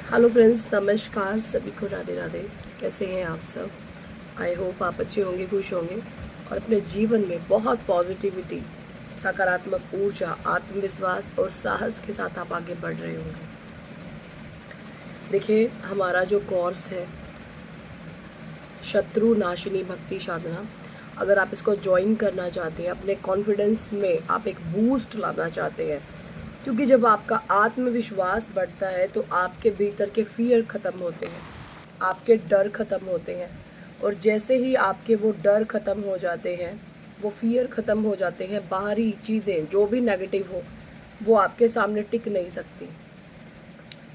Hello friends, नमस्कार। सभी को राधे राधे। कैसे हैं आप सब? आई होप आप अच्छे होंगे, खुश होंगे और अपने जीवन में बहुत पॉजिटिविटी, सकारात्मक ऊर्जा, आत्मविश्वास और साहस के साथ आप आगे बढ़ रहे होंगे। देखिए, हमारा जो कोर्स है शत्रु नाशिनी भक्ति साधना, अगर आप इसको ज्वाइन करना चाहते हैं, अपने कॉन्फिडेंस में आप एक बूस्ट लाना चाहते हैं, क्योंकि जब आपका आत्मविश्वास बढ़ता है तो आपके भीतर के फियर ख़त्म होते हैं, आपके डर ख़त्म होते हैं। और जैसे ही आपके वो डर ख़त्म हो जाते हैं, वो फियर ख़त्म हो जाते हैं, बाहरी चीज़ें जो भी नेगेटिव हो वो आपके सामने टिक नहीं सकती।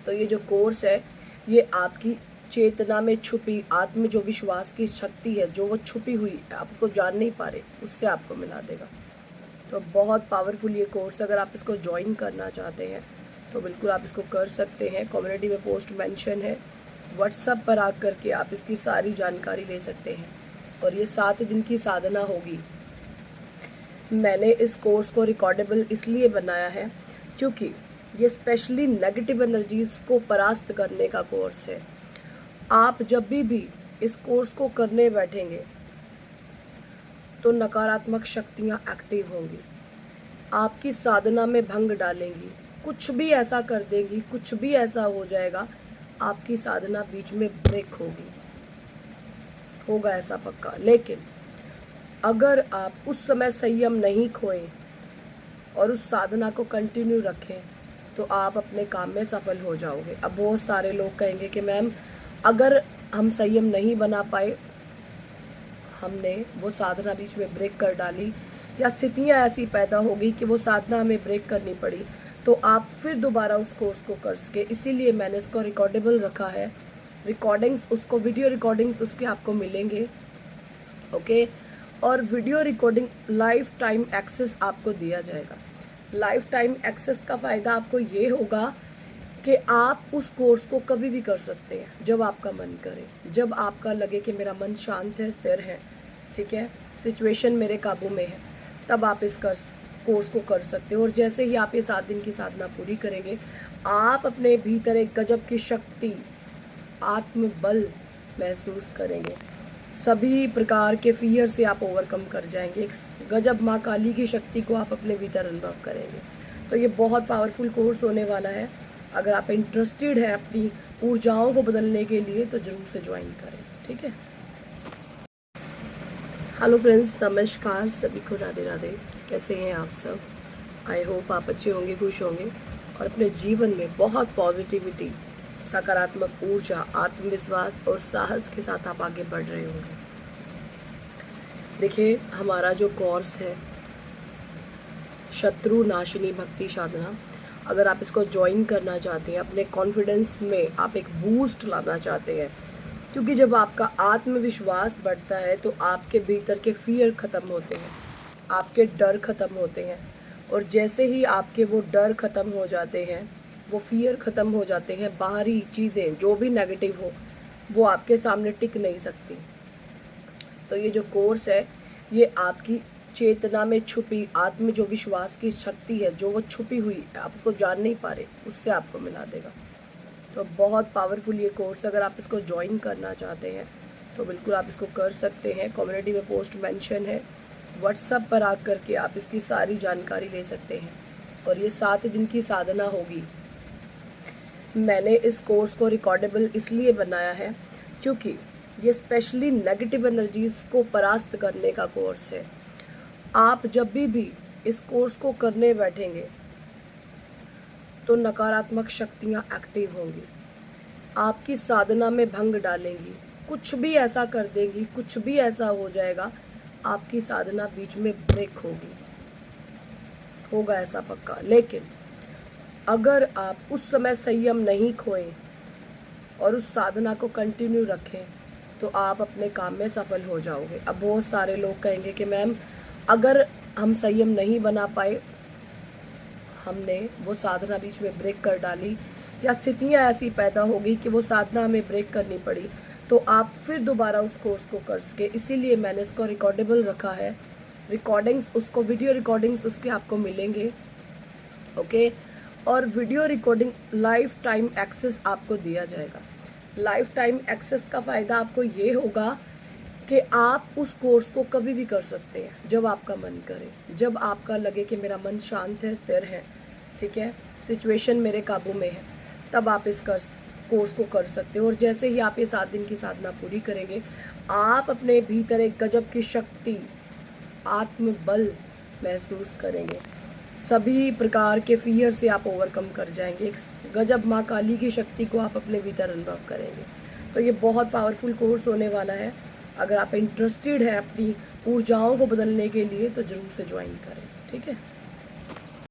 तो ये जो कोर्स है, ये आपकी चेतना में छुपी आत्म जो विश्वास की शक्ति है, जो वो छुपी हुई आप उसको जान नहीं पा रहे, उससे आपको मिला देगा। तो बहुत पावरफुल ये कोर्स, अगर आप इसको ज्वाइन करना चाहते हैं तो बिल्कुल आप इसको कर सकते हैं। कम्युनिटी में पोस्ट मेंशन है, व्हाट्सएप पर आकर के आप इसकी सारी जानकारी ले सकते हैं। और ये 7 दिन की साधना होगी। मैंने इस कोर्स को रिकॉर्डेबल इसलिए बनाया है क्योंकि ये स्पेशली नेगेटिव एनर्जीज को परास्त करने का कोर्स है। आप जब भी इस कोर्स को करने बैठेंगे तो नकारात्मक शक्तियाँ एक्टिव होंगी, आपकी साधना में भंग डालेंगी, कुछ भी ऐसा कर देंगी, कुछ भी ऐसा हो जाएगा, आपकी साधना बीच में ब्रेक होगा ऐसा पक्का। लेकिन अगर आप उस समय संयम नहीं खोएं और उस साधना को कंटिन्यू रखें तो आप अपने काम में सफल हो जाओगे। अब बहुत सारे लोग कहेंगे कि मैम, अगर हम संयम नहीं बना पाए, हमने वो साधना बीच में ब्रेक कर डाली या स्थितियां ऐसी पैदा हो गई कि वो साधना हमें ब्रेक करनी पड़ी, तो आप फिर दोबारा उस कोर्स को कर सके। इसीलिए मैंने इसको रिकॉर्डेबल रखा है। रिकॉर्डिंग्स, उसको वीडियो रिकॉर्डिंग्स उसके आपको मिलेंगे, ओके। और video recording life time access आपको दिया जाएगा। लाइफ टाइम एक्सेस का फ़ायदा आपको ये होगा कि आप उस कोर्स को कभी भी कर सकते हैं, जब आपका मन करे, जब आपका लगे कि मेरा मन शांत है, स्थिर है, ठीक है, सिचुएशन मेरे काबू में है, तब आप इस कोर्स को कर सकते हो। और जैसे ही आप ये 7 दिन की साधना पूरी करेंगे, आप अपने भीतर एक गजब की शक्ति, आत्मबल महसूस करेंगे। सभी प्रकार के फियर से आप ओवरकम कर जाएंगे। एक गजब माँ काली की शक्ति को आप अपने भीतर अनुभव करेंगे। तो ये बहुत पावरफुल कोर्स होने वाला है। अगर आप इंटरेस्टेड हैं अपनी ऊर्जाओं को बदलने के लिए तो ज़रूर से ज्वाइन करें, ठीक है। हेलो फ्रेंड्स, नमस्कार। सभी को राधे राधे। कैसे हैं आप सब? आई होप आप अच्छे होंगे, खुश होंगे और अपने जीवन में बहुत पॉजिटिविटी, सकारात्मक ऊर्जा, आत्मविश्वास और साहस के साथ आप आगे बढ़ रहे होंगे। देखिए, हमारा जो कोर्स है शत्रु नाशिनी भक्ति साधना, अगर आप इसको ज्वाइन करना चाहते हैं, अपने कॉन्फिडेंस में आप एक बूस्ट लाना चाहते हैं, क्योंकि जब आपका आत्मविश्वास बढ़ता है तो आपके भीतर के फियर ख़त्म होते हैं, आपके डर ख़त्म होते हैं। और जैसे ही आपके वो डर ख़त्म हो जाते हैं, वो फियर ख़त्म हो जाते हैं, बाहरी चीज़ें जो भी नेगेटिव हो वो आपके सामने टिक नहीं सकती। तो ये जो कोर्स है, ये आपकी चेतना में छुपी आत्म जो विश्वास की शक्ति है, जो वो छुपी हुई आप उसको जान नहीं पा रहे, उससे आपको मिला देगा। तो बहुत पावरफुल ये कोर्स, अगर आप इसको ज्वाइन करना चाहते हैं तो बिल्कुल आप इसको कर सकते हैं। कम्युनिटी में पोस्ट मेंशन है, व्हाट्सएप पर आकर के आप इसकी सारी जानकारी ले सकते हैं। और ये 7 दिन की साधना होगी। मैंने इस कोर्स को रिकॉर्डेबल इसलिए बनाया है क्योंकि ये स्पेशली नेगेटिव एनर्जीज को परास्त करने का कोर्स है। आप जब भी इस कोर्स को करने बैठेंगे तो नकारात्मक शक्तियाँ एक्टिव होंगी, आपकी साधना में भंग डालेंगी, कुछ भी ऐसा कर देंगी, कुछ भी ऐसा हो जाएगा, आपकी साधना बीच में ब्रेक होगा ऐसा पक्का। लेकिन अगर आप उस समय संयम नहीं खोएं और उस साधना को कंटिन्यू रखें तो आप अपने काम में सफल हो जाओगे। अब बहुत सारे लोग कहेंगे कि मैम, अगर हम संयम नहीं बना पाए, हमने वो साधना बीच में ब्रेक कर डाली या स्थितियां ऐसी पैदा हो गई कि वो साधना हमें ब्रेक करनी पड़ी, तो आप फिर दोबारा उस कोर्स को कर सके। इसीलिए मैंने इसको रिकॉर्डेबल रखा है। रिकॉर्डिंग्स, उसको वीडियो रिकॉर्डिंग्स उसके आपको मिलेंगे, ओके। और video recording life time access आपको दिया जाएगा। लाइफ टाइम एक्सेस का फ़ायदा आपको ये होगा कि आप उस कोर्स को कभी भी कर सकते हैं जब आपका मन करे, जब आपका लगे कि मेरा मन शांत है, स्थिर है, ठीक है, सिचुएशन मेरे काबू में है, तब आप इस कोर्स को कर सकते हो। और जैसे ही आप ये 7 दिन की साधना पूरी करेंगे, आप अपने भीतर एक गजब की शक्ति, आत्मबल महसूस करेंगे। सभी प्रकार के फियर से आप ओवरकम कर जाएंगे। एक गजब माँ काली की शक्ति को आप अपने भीतर अनुभव करेंगे। तो ये बहुत पावरफुल कोर्स होने वाला है। अगर आप इंटरेस्टेड हैं अपनी ऊर्जाओं को बदलने के लिए तो ज़रूर से ज्वाइन करें, ठीक है।